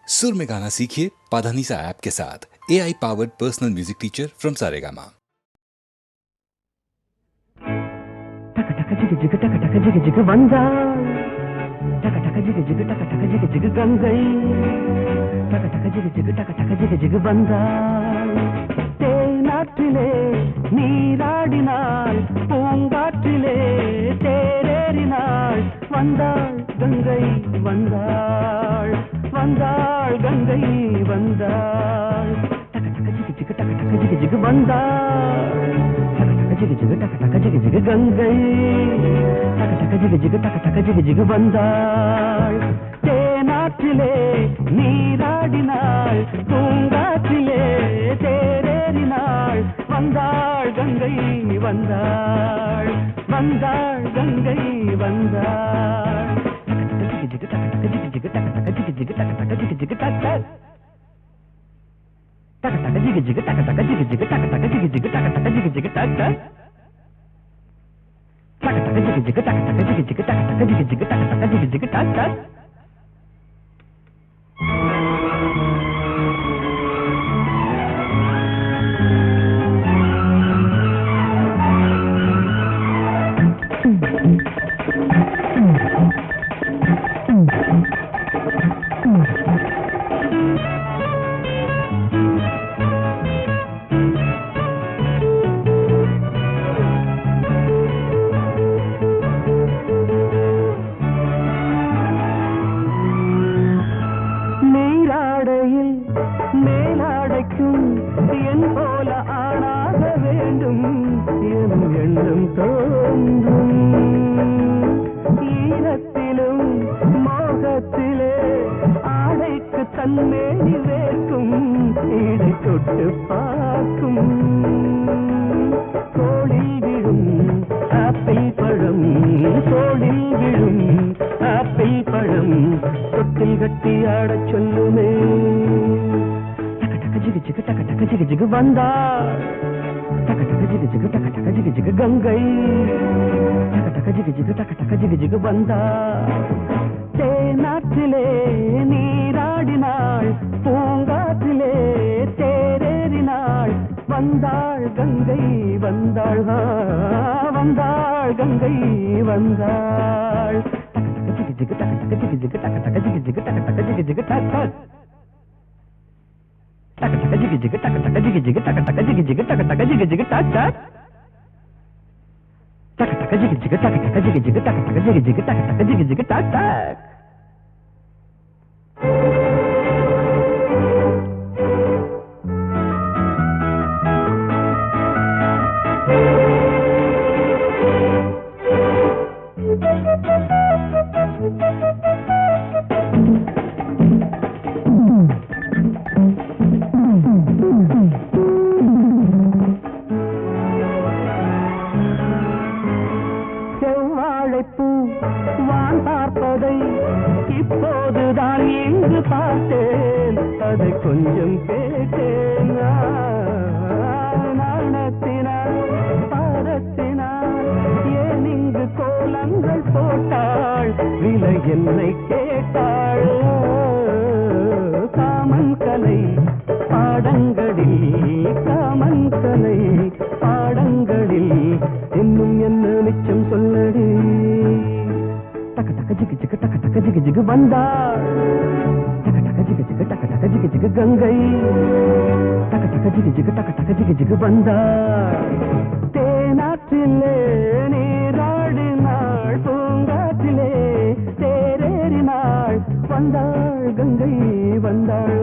सुर में गाना सीखिए पाधानीसा ऐप के साथ AI powered personal music teacher from Saregama. टक टक जिग जिग टक टक जिग जिग वंदा टक टक जिग जिग टक टक जिग जिग गंगै टक टक जिग जिग टक टक जिग जिग वंदा தேனாற்றிலே நீராடினாள் பூங்காற்றிலே தேரேறினாள் வந்தாள் கங்கை வந்தாள் வந்தாள் கங்கை வந்தாள் டக டக ஜிகு ஜிகு டக டக ஜிகு ஜிகு வந்தாள் டக டக ஜிகு ஜிகு டக டக ஜிகு ஜிகு கங்கை டக டக ஜிகு ஜிகு டக டக ஜிகு ஜிகு வந்தாள் தேனாற்றிலே நீராடினாள் பூங்காற்றிலே தேரேறினாள் வந்தாள் கங்கை வந்தாள் வந்தாள் கங்கை வந்தாள் ஜிகு டக டக ஜிகு ஜிகு டக டக ஜிகு ஜிகு டக டக ஜிகு ஜிகு டக டக டக ஜிகு ஜிகு டக டக ஜிகு ஜிகு டக டக ஜிகு ஜிகு டக டக ஜிகு ஜிகு டக டக டக ஜிகு ஜிகு டக டக ஜிகு ஜிகு டக டக ஜிகு ஜிகு டக டக ஜிகு ஜிகு டக டக மேலாடைக்கும் என் போல ஆளாக வேண்டும் என் எண்ணம் தோன்றும் ஈரத்திலும் மோகத்திலே ஆடைக்கு தன்மேனி வேர்க்கும் இடை தொட்டு பார்க்கும் தோளில் விழும் ஆப்பிள் பழம் தோளில் விழும் ஆப்பிள் பழம் தொட்டில் கட்டி ஆடச் சொல்லுமே ஜிகு ஜிகு டக டக ஜிகு ஜிகு வந்தாள் டக டக ஜிகு ஜிகு டக டக ஜிகு ஜிகு கங்கை டக டக ஜிகு ஜிகு டக டக ஜிகு ஜிகு வந்தாள் தேனாற்றிலே நீராடினாள் பூங்காற்றிலே தேரேறினாள் வந்தாள் கங்கை வந்தாள் வந்தாள் கங்கை வந்தாள் டக டக ஜிகு ஜிகு டக டக ஜிகு ஜிகு டக டக ஜிகு ஜிகு டக டக ஜிகு ஜிகு டக டக टक टक जिग जिग टक टक जिग जिग टक टक जिग जिग टक टक जिग जिग टक टक टक टक जिग जिग टक टक जिग जिग टक टक जिग जिग टक टक जिग जिग टक टक வான் பார்ப்பதை இப்போதுதான் எங்கு பார்த்தேன் அதை கொஞ்சம் கேட்டேன் நாணத்தினால் பாரத்தினால் ஏன் இங்கு கோலங்கள் போட்டாள் விலை என்னை கேட்டாள் காமன் கலை பாடங்களில் காமன் கலை பாடங்களில் இன்னும் என்ன மிச்சம் சொல்லடி டக டக ஜிகு ஜிகு டக டக ஜிகு ஜிகு வந்தாள் டக டக ஜிகு ஜிகு டக டக ஜிகு ஜிகு கங்கை டக டக ஜிகு ஜிகு டக டக ஜிகு ஜிகு வந்தாள் தேனாற்றிலே நீராடினாள் பூங்காற்றிலே தேரேறினாள் வந்தாள் கங்கை வந்தாள்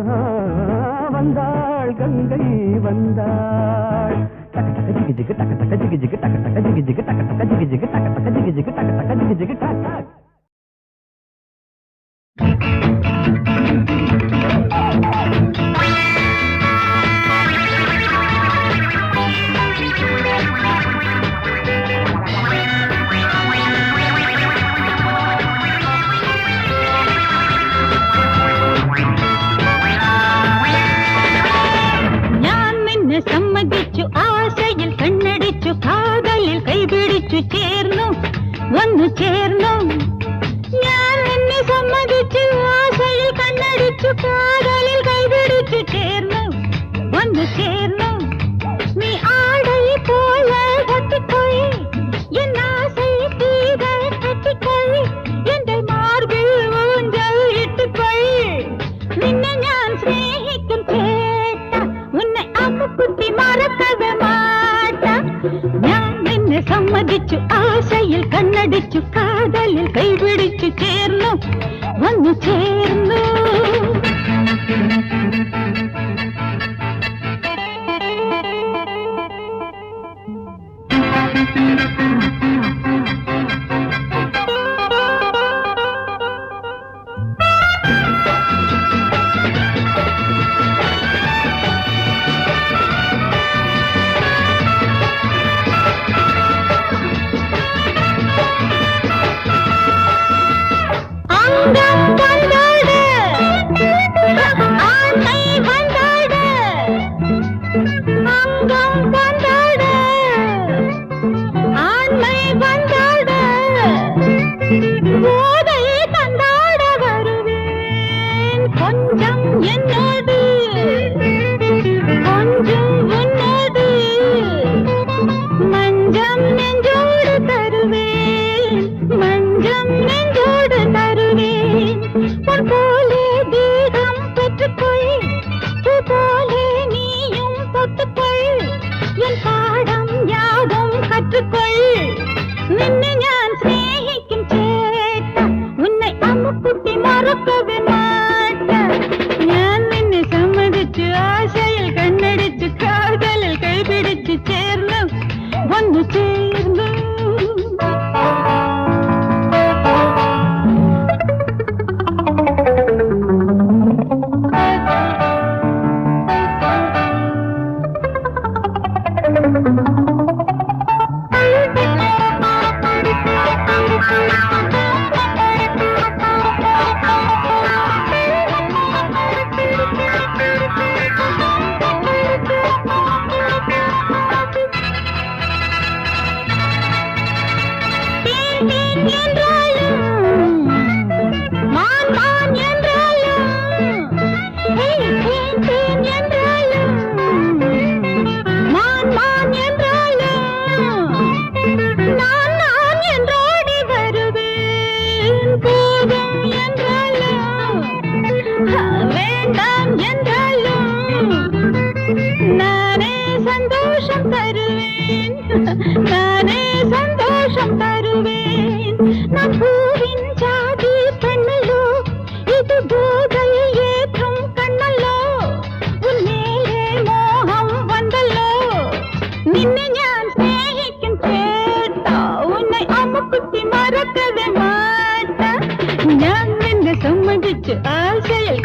வந்தாள் கங்கை வந்தாள் டக டக ஜிகு ஜிகு டக டக ஜிகு ஜிகு டக டக ஜிகு ஜிகு டக டக ஜிகு ஜிகு டக டக ஜிகு ஜிகு டக டக ஜிகு ஜிகு டக டக സമ്മതിച്ചു ആശയിൽ കണ്ണടിച്ചു കാതലിൽ കൈപിടിച്ചു ചേർന്നു വന്നു ചേർന്നു ഞാൻ നിന്നെ സമ്മതിച്ചു ആശ காதலில் கைபிடிச்சு சேர்ணும் வந்து சேர்ணும் நீ ஆடை போல கட்டிக்கொள் என் ஆசை தீர கட்டிக்கொள் எந்த மார்பில் ஊஞ்சல் ഇട്ടുകൊள் നിന്നെ ഞാൻ സ്നേഹിക്കും ചേട്ട ഉന്നെ അമ്മുക്കുട്ടി മറക്കവേ മാട്ട ഞാൻ നിന്നെ സമ്മതിച്ചു ആശയിൽ കണ്ണടിച്ചു കാതലിൽ കൈപിടിച്ചു ചേർന്നു വന്നു ചേർന്നു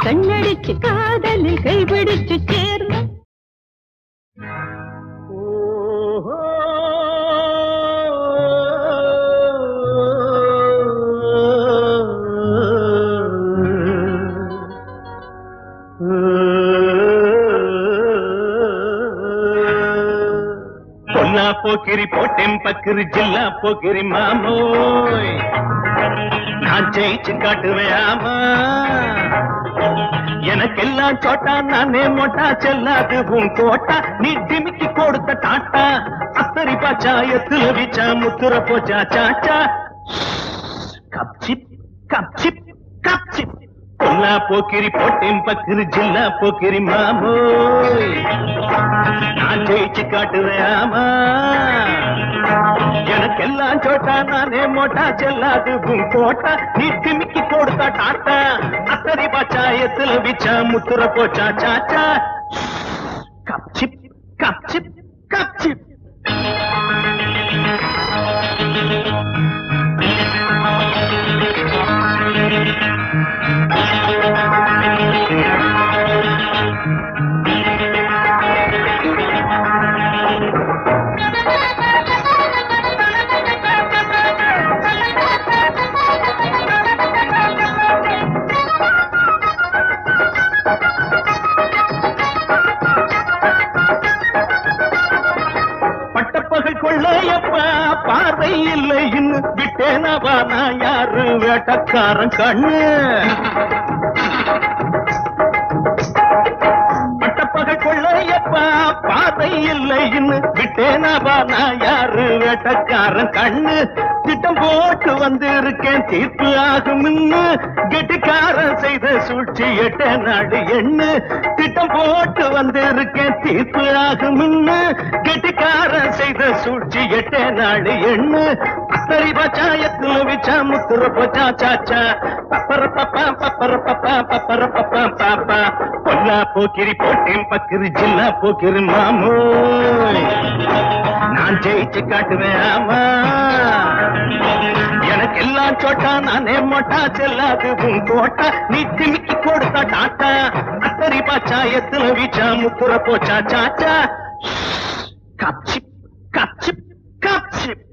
കണ്ണടിച്ച് കാതലിൽ കൈപിടിച്ചു ചേർന്നു பொன்னா போக்கிரி போட்டேன் பக்கிரி ஜில்லா போக்கிரி மாமோய் நான் ஜெயிச்சு காட்டுவேயாமா எனக்கெல்லாம் சோட்டா நானே மோட்டா செல்லாது உன் கோட்டா நீ டிமிக்கி கொடுத்த டாட்டா அத்தரி பாச்சா எத்துல வீச்சா முத்துற போச்சா சாச்சா கப்சிப் கப்சிப் கப்சிப் பொன்னா போக்கிரி போட்டேன் பக்கிரி ஜில்லா போக்கிரி மாமோய் நான் ஜெயிச்சு காட்டுவேயாமா எனக்கெல்லாம் சோட்டா நானே மோட்டா செல்லாது உன் கோட்டா நீ டிமிக்கி கொடுத்த டாட்டா அத்தரி பாச்சா எத்துல வீச்சா முத்துற போச்சா சாச்சா கப்சிப் கப்சிப் கப்சிப் பார்வை இல்லை இன்னும் விட்டேனவா நான் யாரு வேட்டக்காரன் கண்ணு ஏனாபா நான் யாரு வேட்டக்காரன் கண்ணு திட்டம் போட்டு வந்திருக்கேன் தீர்ப்பு ஆகும் கெட்டிக்காரன் செய்த சூழ்ச்சி 8 நாடு எண்ணு திட்டம் போட்டு வந்திருக்கேன் தீர்ப்பு ஆகும் கெட்டிக்காரன் செய்த சூழ்ச்சி 8 நாடு எண்ணு அத்தரி பச்சாயத்துல விச்சா முத்துற போச்சா சாச்சா பப்பர பப்பா பப்பர பப்பா பப்பர பப்பா பாப்பா பொல்லா போக்கிரி போட்டேன் பக்கிரி ஜில்லா போக்கிரி மாமோ நான் ஜெயிச்சு காட்டுவேன் ஆமா எனக்கு எல்லாம் சோட்டா நானே மோட்டா செல்லாது உன் கோட்டா நீ திமிக்கி கொடுத்தா டாட்டா அத்தரி பச்சாயத்துல விச்சா முத்துற போச்சா சாச்சா காப்சிப் காப்சிப் காப்சிப்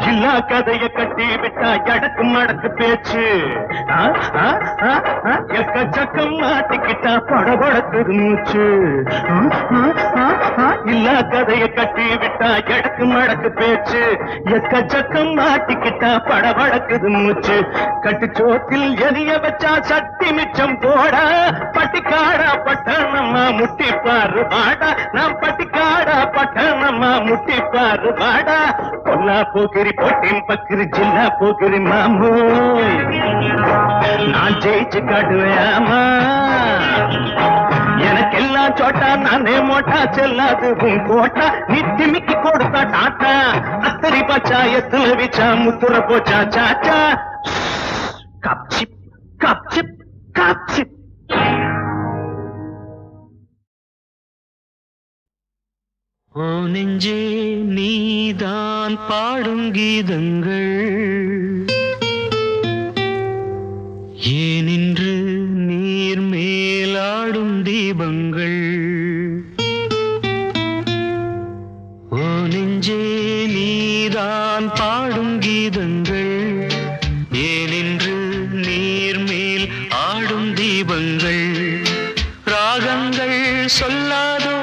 எல்லா கதைய கட்டி விட்டா எடக்கு மடக்கு பேச்சு எக்கச்சக்கம் மாட்டிக்கிட்டா படபடக்குது மூச்சு எல்லா கதைய கட்டி விட்டா எடக்கு மடக்கு பேச்சு எக்கச்சக்கம் மாட்டிக்கிட்டா படபடக்குது மூச்சு கட்டுச்சோத்தில் எரிய வச்சா சட்டி மிச்சம் போட பட்டிக்காடா பட்டணமா முட்டிப்பாரு வாடா நாம் பட்டிக்காடா பட்டணமா முட்டிப்பாரு வாடா பொல்லா போக்கிரி போட்டேன் பக்கிரி ஜில்லா போக்கிரி மாமோ நான் ஜெயிச்சு காட்டுவேமா எனக்கெல்லாம் சோட்டா நானே மோட்டா செல்லாது உன் கோட்டா நீ திமிக்கி கொடுத்தா டாட்டா அத்தரி பச்சாயத்துல விச்சா முத்துற போச்சா சாச்சா காப்சிப் காப்சிப் காப்சிப் ஓ நெஞ்சே நீதான் பாடும் கீதங்கள் ஏனின்று நீர் மேலாடும் தீபங்கள் ஓ நெஞ்சே நீதான் பாடும் கீதங்கள் ஏனின்று நீர் மேல் ஆடும் தீபங்கள் ராகங்கள் சொல்லாதோ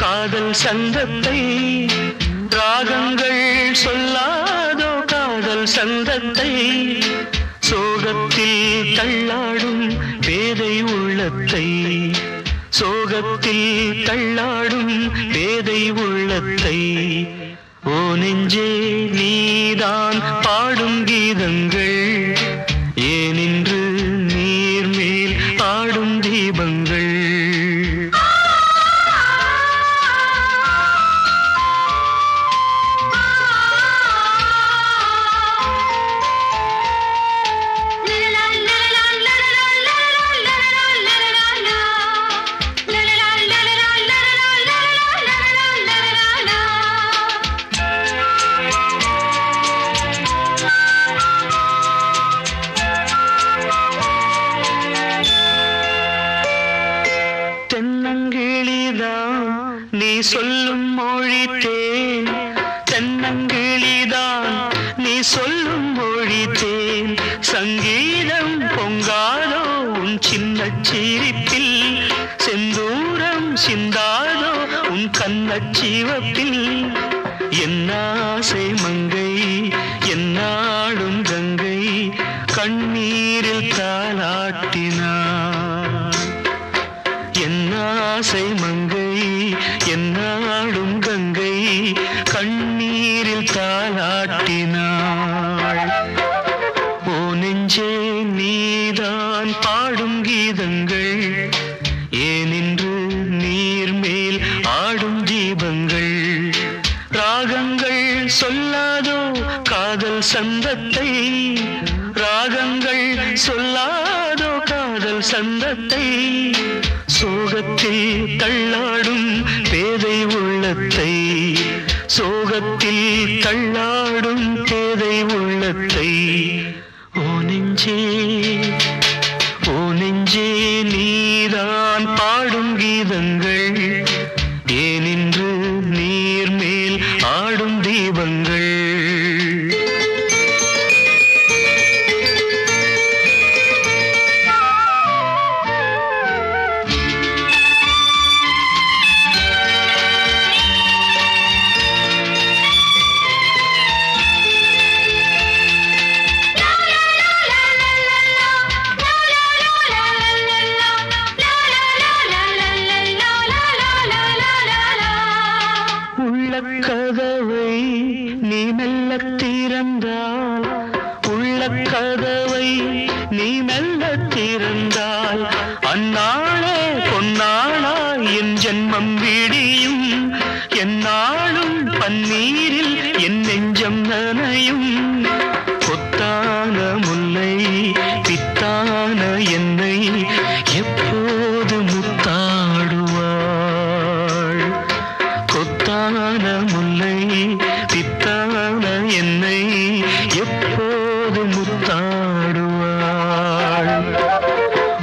காதல் சந்தத்தை ராகங்கள் சொல்லாதோ காதல் சந்தத்தை சோகத்தில் தள்ளாடும் பேதை உள்ளத்தை சோகத்தில் தள்ளாடும் பேதை உள்ளத்தை ஓ நெஞ்சே நீதான் பாடும் கீதங்கள் ஏனின்று நீர் மேல் ஆடும் தீபங்கள் நீ சொல்லும் மொழி தேன் தென்னங்கிளிதான் நீ சொல்லும் மொழி தேன் சங்கீதம் பொங்காதோ உன் சின்ன சிரிப்பில் செந்தூரம் சிந்தாதோ உன் கண்ணச்சிவப்பில் என்னாசை மங்கை என்னாடும் கங்கை கண்ணீரில் தாலாட்டினார் என்னாசை மங்கை என்னாடும் கங்கை கண்ணீரில் தாலாட்டினாள் ஓ நெஞ்சே நீதான் பாடும் கீதங்கள் ஏனின்று நீர் மேல் ஆடும் தீபங்கள் ராகங்கள் சொல்லாதோ காதல் சந்தத்தை ராகங்கள் சொல்லாதோ காதல் சந்தத்தை சோகத்தில் தள்ளாடும் பேதை உள்ளத்தை சோகத்தில் தள்ளாடும் பேதை உள்ளத்தை ஓ நெஞ்சே நீதான் பாடும் கீதங்கள் ஏனின்று நீர் மேல் ஆடும் தீபங்கள் பொன்னாளா என் ஜென்மம் விடியும், என்னாலும் பன்னீரில் என் நெஞ்சம் நனையும். கொத்தான முல்லை பித்தான என்னை எப்போது முத்தாடுவாள்? கொத்தான முல்லை பித்தான என்னை எப்போது முத்தாடுவாள்?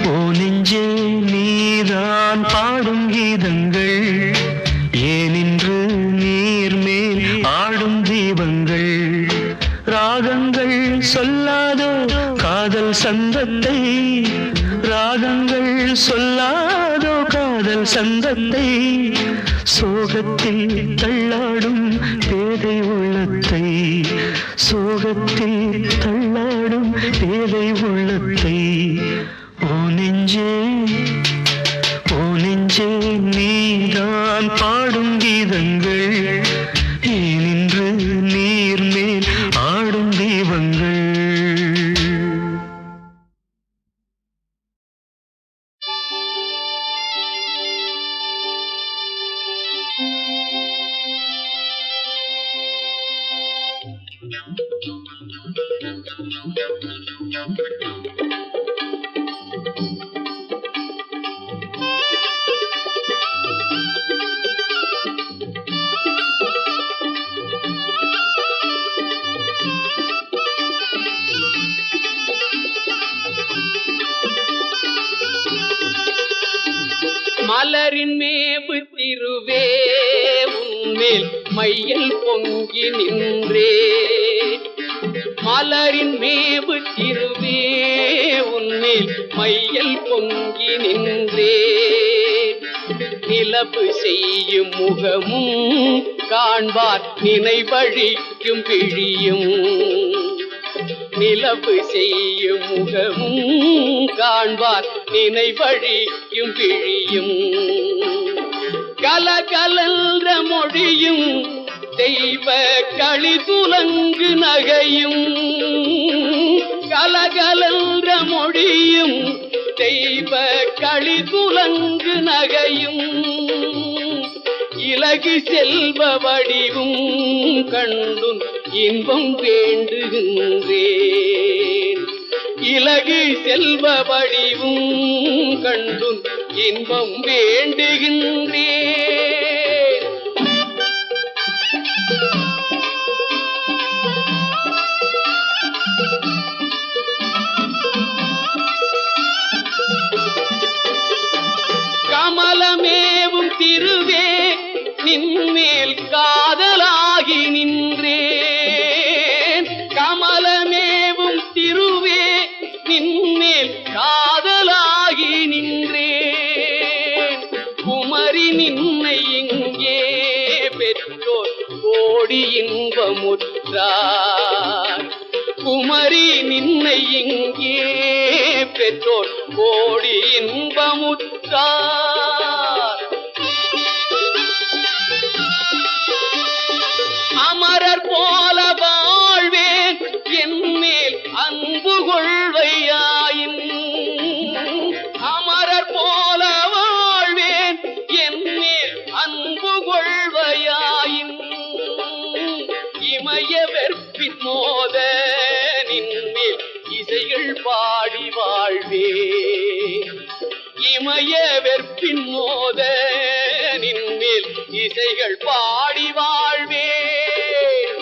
ஓ நெஞ்சே நீதான் பாடும் கீதங்கள், ஏனின்று நீர்மேல் ஆடும் தீபங்கள். ராகங்கள் சொல்லாதோ காதல் சந்தத்தை, ராகங்கள் சொல்லாதோ காதல் சந்தத்தை. சோகத்தில் தள்ளாடும் பேதை உள்ளத்தை, சோகத்தில் தள்ளாடும் பேதை உள்ளத்தை. ஓ நெஞ்சே ஓ நெஞ்சே நீதான் பாடும் கீதங்கள், ஏனின்று நீர்மேல் ஆடும் தீபங்கள். மலரின் மேவு திருவே உன்மேல் மையல் பொங்கி நின்றே, மலரின் மேவு திருவே உன்மேல் மையல் பொங்கி நின்றே. நிலவு செய்யும் முகமும் காண்பார் நினைவழிக்கும் பிழியும், நிலவு செய்யும் முகமும் காண்பார் நினைவழிக்கும் பிழியும். கலகலன்ற மொழியும் தெய்வ களிதுலங்கு நகையும், கலகலன்ற மொழியும் தெய்வ களிதுலங்கு நகையும். இலகு செல்வ வடிவும் கண்டும் இன்பம் வேண்டுகின்றேன், இலகு செல்வ வடிவும் கண்டும் இன்பம் வேண்டுகின்றேன். கமலமேவும் திருவே நின்மேல் காதலாகி நின்றேன், கமலமேவும் திருவே நின்மேல் காதலாகி நின்றேன். குமரி நின்னை இங்கே பெற்றோர் கோடி இன்பமுற்றார், குமரி நின்னை இங்கே பெற்றோர் கோடி இன்பமுற்றார். அமரர் போல வாழ்வேன் என்மேல் அன்பு கொள்வையாயின், அமரர் போல வாழ்வேன் என்மேல் அன்பு கொள்வையாயின். இமய வெற்பின் மோத நின்மேல் இசைகள் பாடி வாழ்வேன், இமய வெற்பின் மோத நின்மேல் இசைகள் பாடி வாழ்வேன்.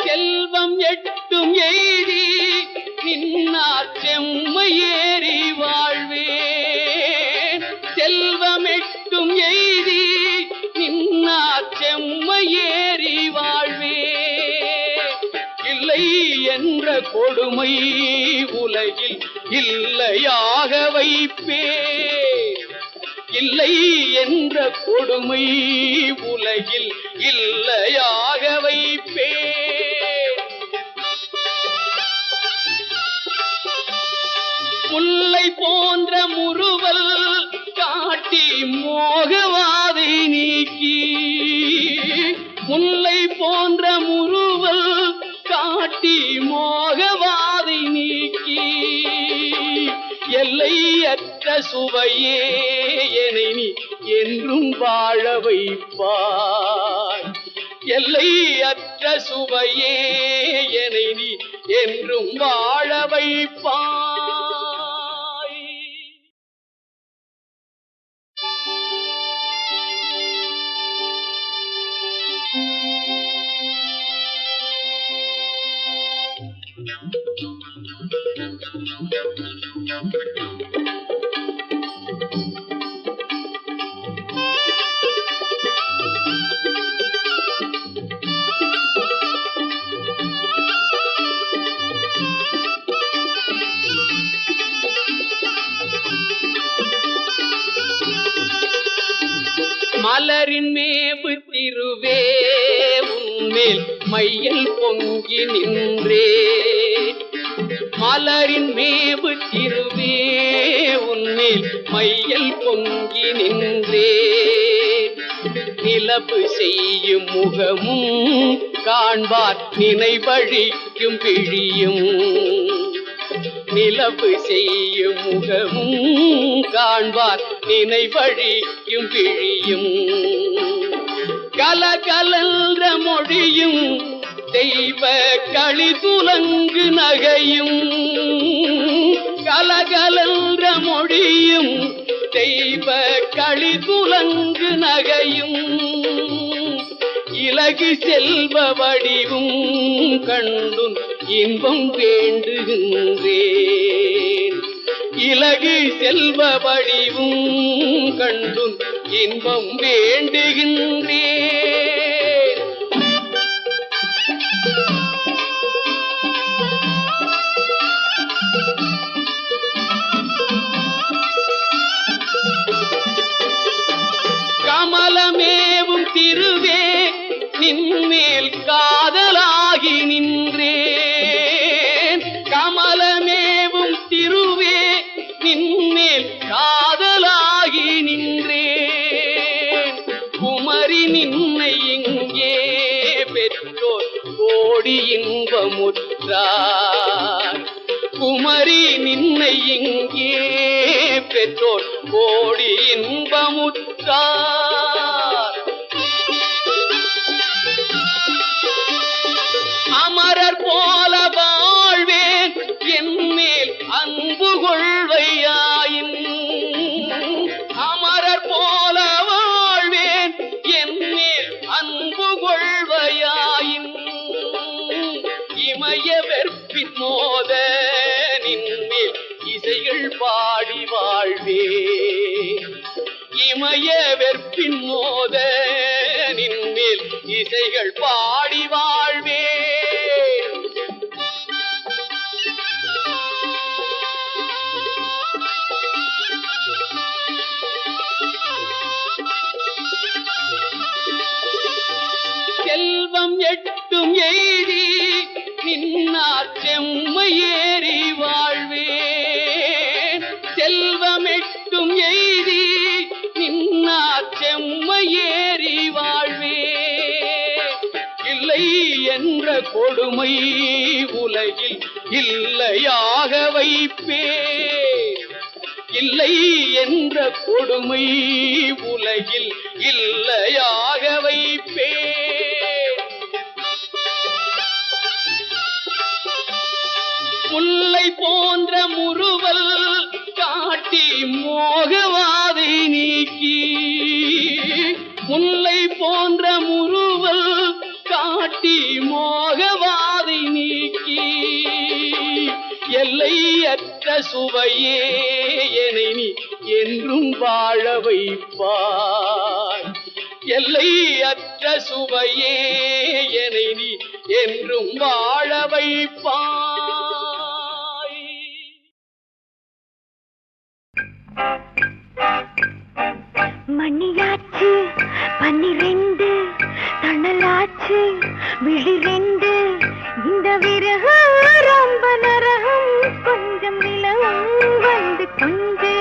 செல்வம் எட்டும் எய்தி நின்னார் செம்மையேறி வாழ்வேன், செல்வம் எட்டும் எய்தி நின்னார் செம்மையேறி வாழ்வேன். இல்லை என்ற கொடுமை உலகில் இல்லையாக வைப்பேன், இல்லை என்ற கொடுமை உலகில் இல்லையாக வைப்பேன். முல்லை போன்ற முறுவல் காட்டி மோகவாதை நீக்கி, போன்ற முறுவல் காட்டி மோகவாதை நீக்கி எல்லையற்ற சுவையே என்னை நீ என்றும் வாழ வைப்பாய். எல்லையற்ற சுவையே என்னை நீ என்றும் வாழ வைப்பாய். மலரின் மேவு திருவே உன்மேல் மையல் பொங்கி நின்றே. மலரின் மேவு திருவே உன்மேல் மையல் பொங்கி நின்றே. நிலவு செய்யும் முகமும் காண்பார் நினைவழிக்கும் பிழியும். நிலவு செய்யும் முகமும் காண்பார் நினைவழிக்கும் பிழியும். கலகலன்ற மொழியும் தெய்வ களி துலங்கு நகையும். கலகலன்ற மொழியும் தெய்வ களி துலங்கு நகையும். இலகு செல்வ வடிவும் கண்டும் இன்பம் வேண்டுகின்றேன். இலகு செல்வ வடிவும் கண்டும் இன்பம் வேண்டுகின்றேன். கமலமேவும் திருவே நின்மேல் காதலாகி நின்றேன். கமலமேவும் திருவே நின்மேல் காதலாகி நின்றேன். குமரி நின்னை இங்கே பெற்றோர் கோடி இன்பமுற்றார். குமரி நின்னை இங்கே பெற்றோர் கோடி இன்பமுற்றார். அமரர் போல வாழ்வேன் என்மேல் அன்பு கொள்வையாயின். அமரர் போல வாழ்வேன் என்மேல் அன்பு கொள்வையாயின். இமய வெற்பின் மோத நின்மேல் இசைகள் பாடி வாழ்வேன். இமய வெற்பின் மோத நின்மேல் இசைகள் பாடி வாழ்வேன். செல்வம் எட்டும் எய்தி நின்னார் செம்மையேறி வாழ்வேன். செல்வம் எட்டும் எய்தி நின்னார் செம்மையேறி வாழ்வேன். இல்லை என்ற கொடுமை உலகில் இல்லையாக வைப்பேன். இல்லை என்ற கொடுமை உலகில் இல்லையாக வைப்பேன். முல்லை போன்ற முறுவல் காட்டி மோகவாதை நீக்கி. முல்லை போன்ற முறுவல் காட்டி மோகவாதை நீக்கி எல்லையற்ற சுவையே என்னை நீ என்றும் வாழ வைப்பாய். எல்லையற்ற சுவையே என்னை நீ என்றும் வாழ வைப்பாய். மணியாச்சு 12 தணலாச்சு விழி 2 இந்த விரகு ரொம்ப நரகம் கொஞ்சம் நிலவும் வந்து கொஞ்சு.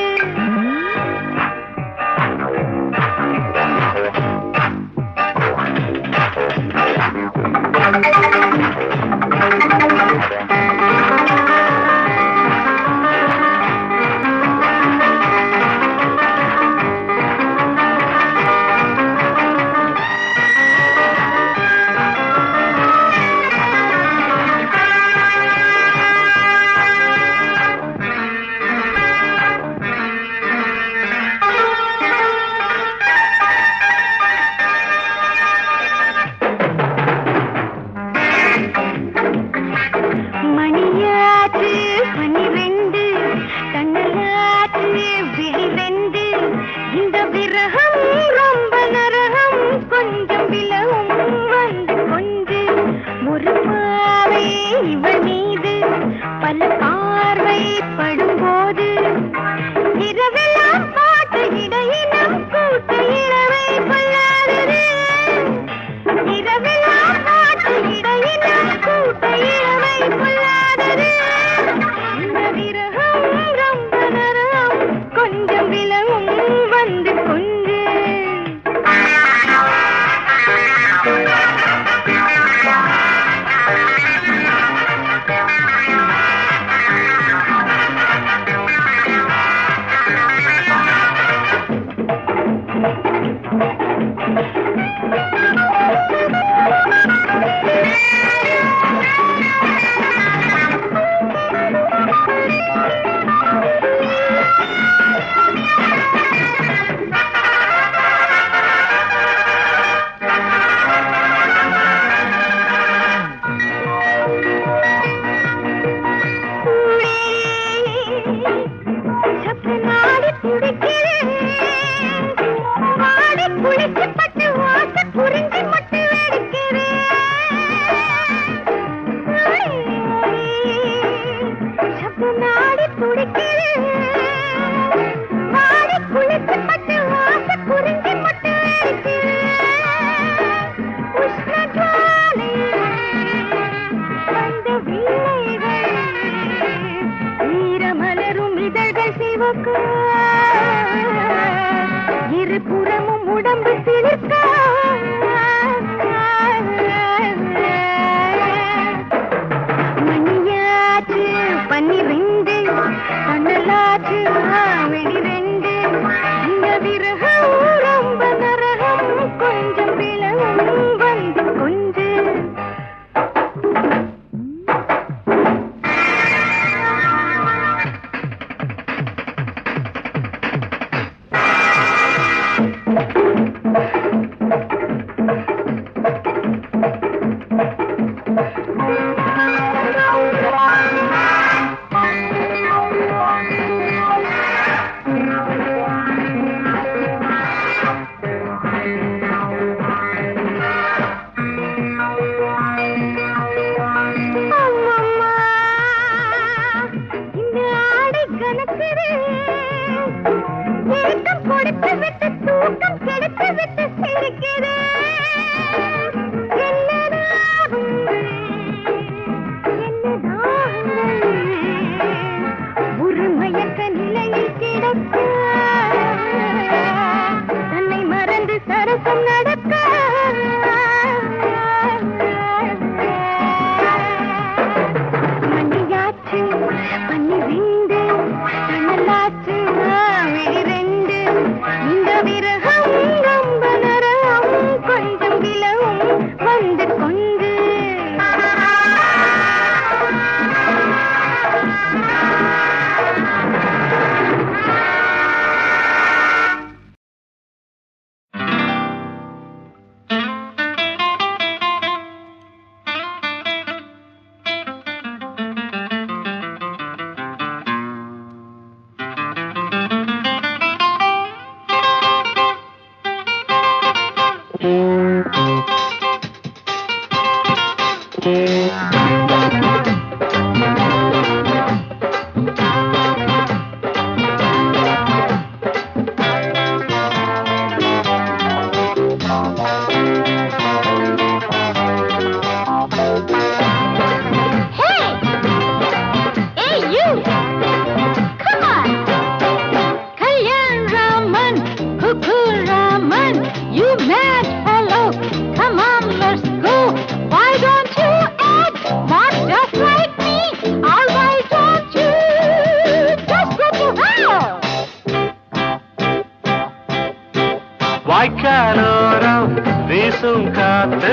வாய்க்காலோரம் வீசும் காத்து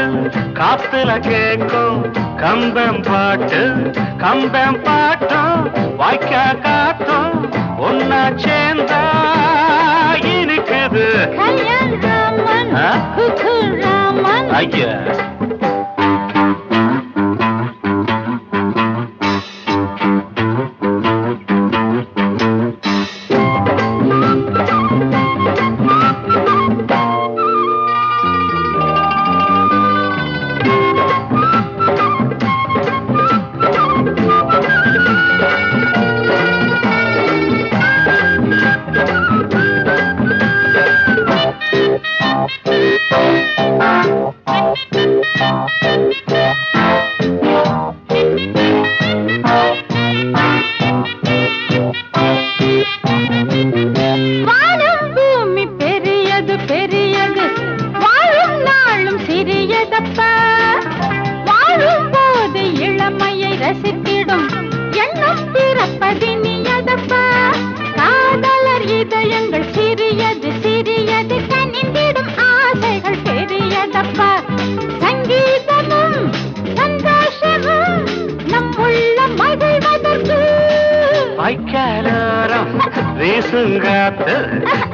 காத்துல கேட்கும் கம்பம் பாட்டு கம்பம் பாட்டும் வாய்க்கா காத்தும் ஒன்னா சேர்ந்தா இருக்குது ஐயா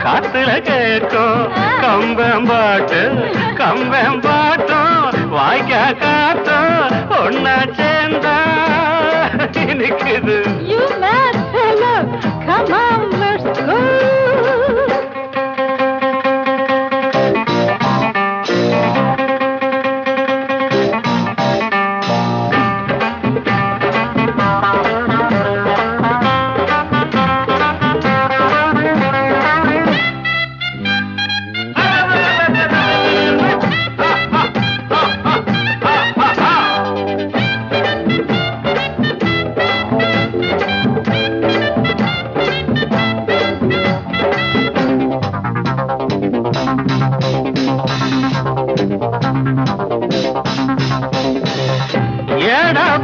காத்துல கேட்கும் கம்பம் பாட்டும் வாய்க்கா காத்தும் ஒன்னா சேர்ந்தா இருக்குது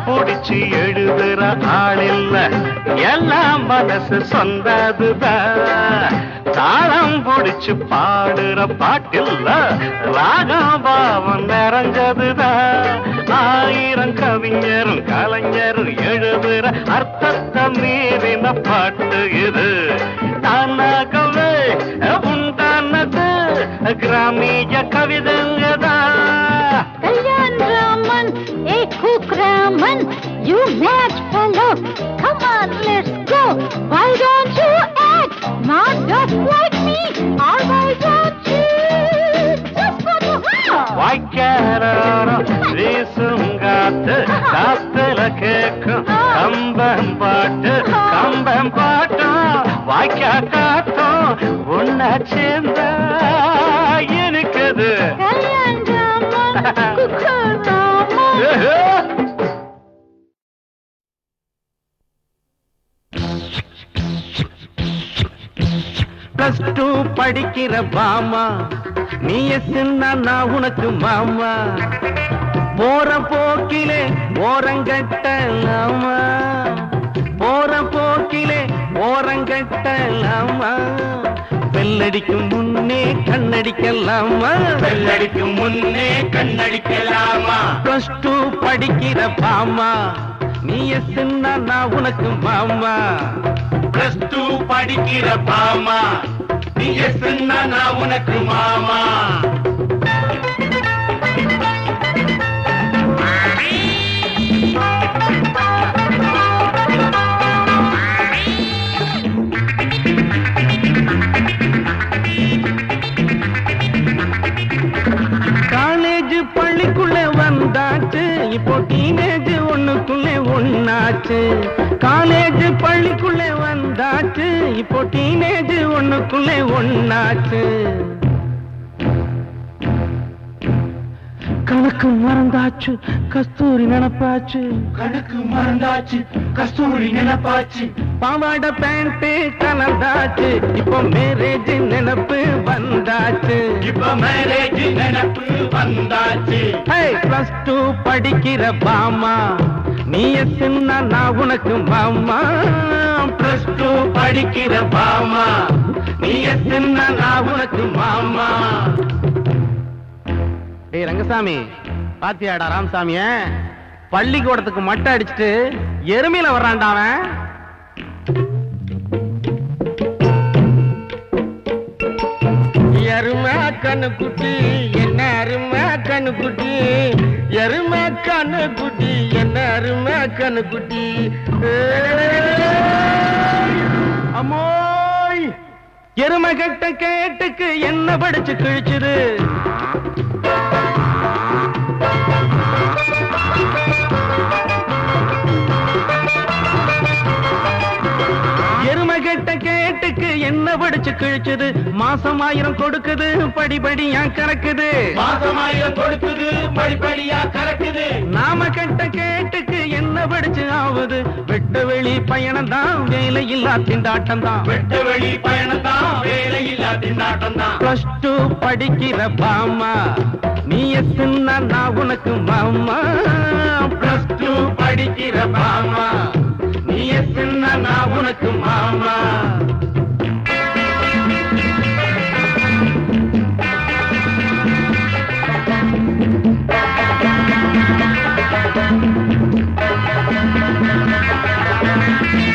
புடிச்சு எழுதுற ஆளில்ல எல்லாம் மனசு சொந்ததுதான் தாளம் புடிச்சு பாடுற பாட்டில்ல ராகம் பாவம் நிறைஞ்சதுதான் ஆயிரம் கவிஞரும் கலைஞரும் எழுதுற அர்த்தத்தை மீறின பாட்டு இது தானாகவே உண்டானது கிராமிய கவிதங்கதான் Raman, you mad fellow, come on, let's go. Why don't you act not just like me, or why don't you just go to hell? வாய்க்காலோரம் வீசும் காத்து காத்துல கேட்கும் கம்பம் பாட்டும் வாய்க்கா காத்தும் ஒன்னா சேர்ந்தா இருக்குது பிளஸ் டூ படிக்கிற பாமா நீ எஸ்ன்னா நான் உனக்கு மாமா போற போக்கிலே ஓரங்கட்டலாமா போற போக்கிலே ஓரங்கட்டலாமா பெல்லடிக்கும் முன்னே கண்ணடிக்கலாமா பெல்லடிக்கும் முன்னே கண்ணடிக்கலாமா பிளஸ் டூ படிக்கிற பாமா நீ எஸ்ன்னா நான் உனக்கு மாமா பிளஸ் டூ படிக்கிற பாமா நீ எஸ்ன்னா நான் உனக்கு மாமா காலேஜ் பள்ளிக்குள்ள வந்தாச்சு இப்போ டீனேஜ் ஒண்ணுக்குள்ளே ஒண்ணாச்சு, காலேஜ் பள்ளிக்குள்ளே வந்தாச்சு, இப்போ டீனேஜ் ஒண்ணுக்குள்ளே ஒண்ணாச்சு. கணக்கு மறந்தாச்சு கஸ்தூரி நினப்பாச்சு, கணக்கு மறந்தாச்சு கஸ்தூரி நினைப்பாச்சு, பாவாடை பேண்ட் கலந்தாச்சு, இப்போ மேரேஜ் நினைப்பு வந்தாச்சு. இப்ப மேரேஜ் நினைப்பு வந்தாச்சு. பிளஸ் டூ படிக்கிற பாமா நீ எத்துன்னா நான் உனக்கு மாமா, பிளஸ் டூ படிக்கிற பாமா நீ எத்துன்னா நான் உனக்கு மாமா. ஏய் ரங்கசாமி, பாத்தியாடா ராமசாமிய பள்ளிக்கூடத்துக்கு மட்டை அடிச்சுட்டு எருமையில வர்றான்டா அவன். எருமை கண்ணு குட்டி என்ன அருமை கண்ணு குட்டி, எருமை கண்ணு குட்டி என்ன அருமை கண்ணு குட்டி. அம்மோய், எருமை கட்ட கேட்டுக்கு என்ன படிச்சு கிழிச்சுது. எருமை கட்ட கேட்டுக்கு என்ன படிச்சு கிழிச்சுது, மாசம் 1000 கொடுக்குது படிப்படியா கறக்குது, மாசம் 1000 கொடுக்குது படிப்படியா கறக்குது. நாம கட்ட கேட்டுக்கு என்ன படிச்சு ஆகுது, வெட்ட வெளி பயணம் தான் வேலை இல்லா திண்டாட்டம் தான், வெட்ட வெளி பயணம் தான் வேலை இல்லா திண்டாட்டம் தான். பிளஸ் டூ படிக்கிற பாமா நீ எத்துன்னா நான் உனக்கு மாமா, பிளஸ் டூ படிக்கிற பாமா நீ எத்துன்னா நான் உனக்கு மாமா.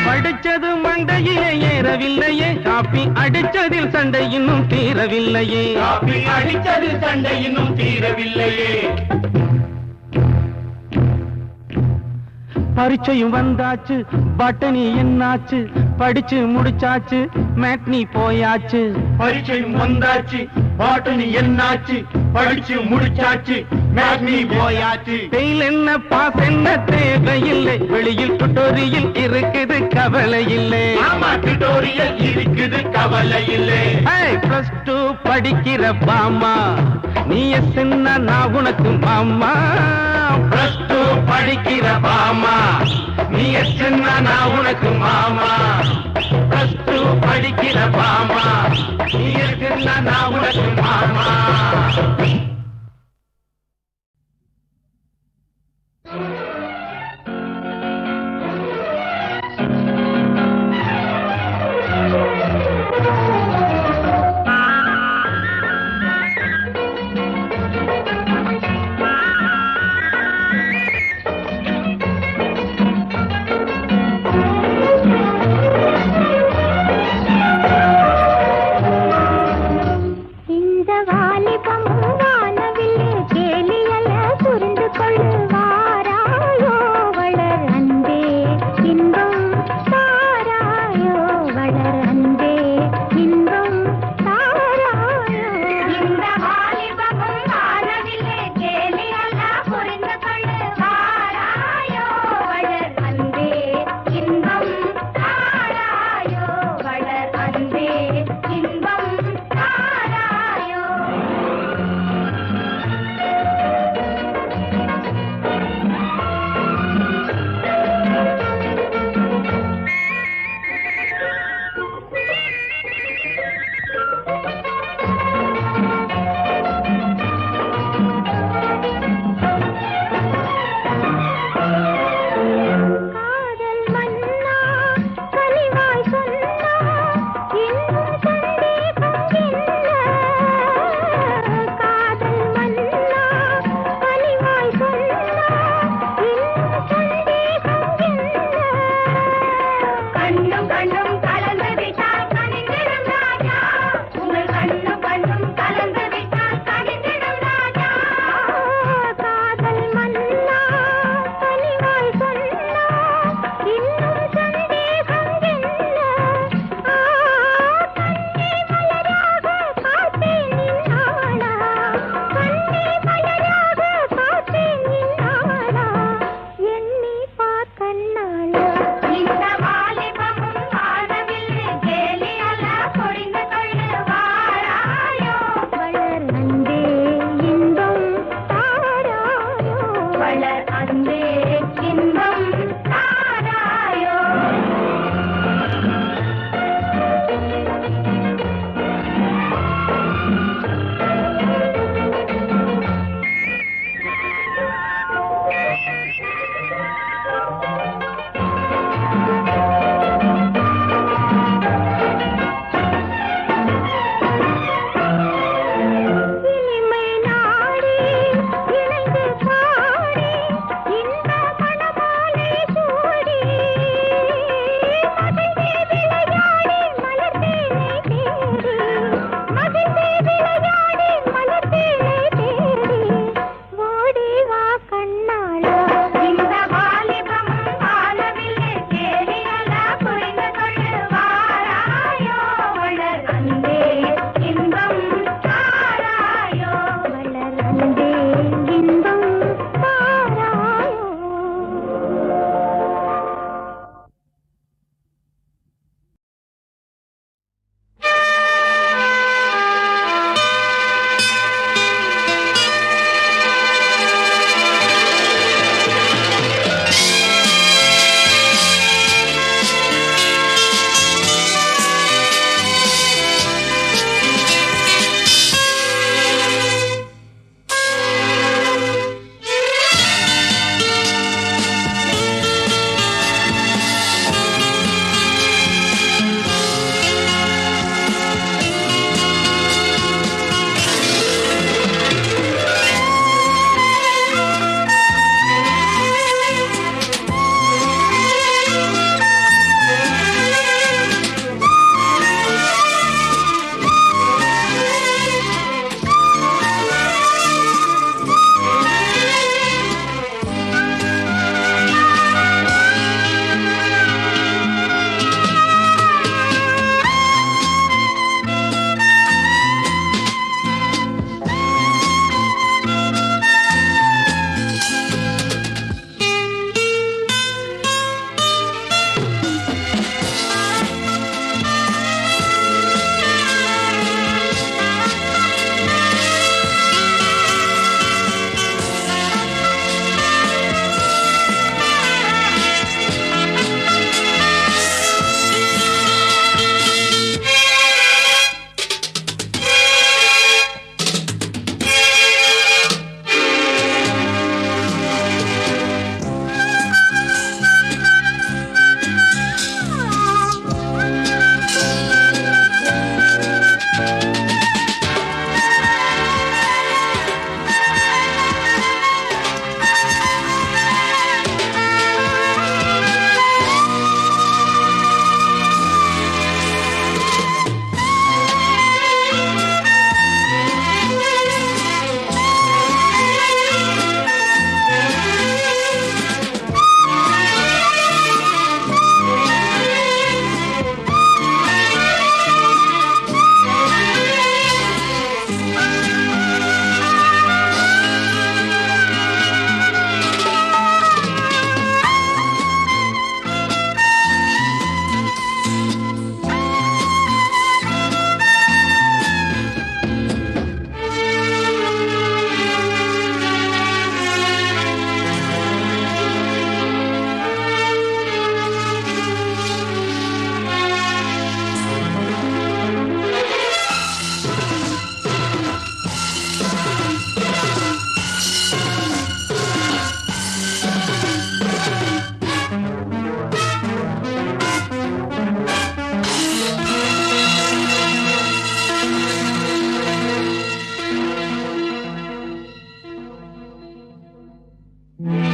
படிச்சது மண்டையிலே ஏறவில்லையே, காப்பி அடிச்சதில் சண்டை இன்னும் தீரவில்லையே, காப்பி அடிச்சது சண்டை இன்னும் தீரவில்லையே. பரீட்சையும் வந்தாச்சு பட்டனி என்னாச்சு, படிச்சு முடிச்சாச்சு மேட்னி போயாச்சு, பரீட்சையும் வந்தாச்சு பாட்டனி என்னாச்சு, படிச்சு முடிச்சாச்சு மேட்னி போயாச்சு. ஃபெயில் என்ன பாஸ் என்ன தேவையில்லை, வெளியில் டுட்டோரியல் இருக்குது கவலை இல்லை. ஆமா டுட்டோரியல் இருக்குது கவலை இல்லை. பிளஸ் டூ படிக்கிற பாமா நீ எத்துன்னா நான் உனக்கு மாமா, பிளஸ் டூ படிக்கிற பாமா நீ எத்துன்னா நான் உனக்கு மாமா. பிளஸ் டூ படிக்கிற பாமா நீ எத்துன்னா நான் உனக்கு மாமா. இந்த வாலிபம் you.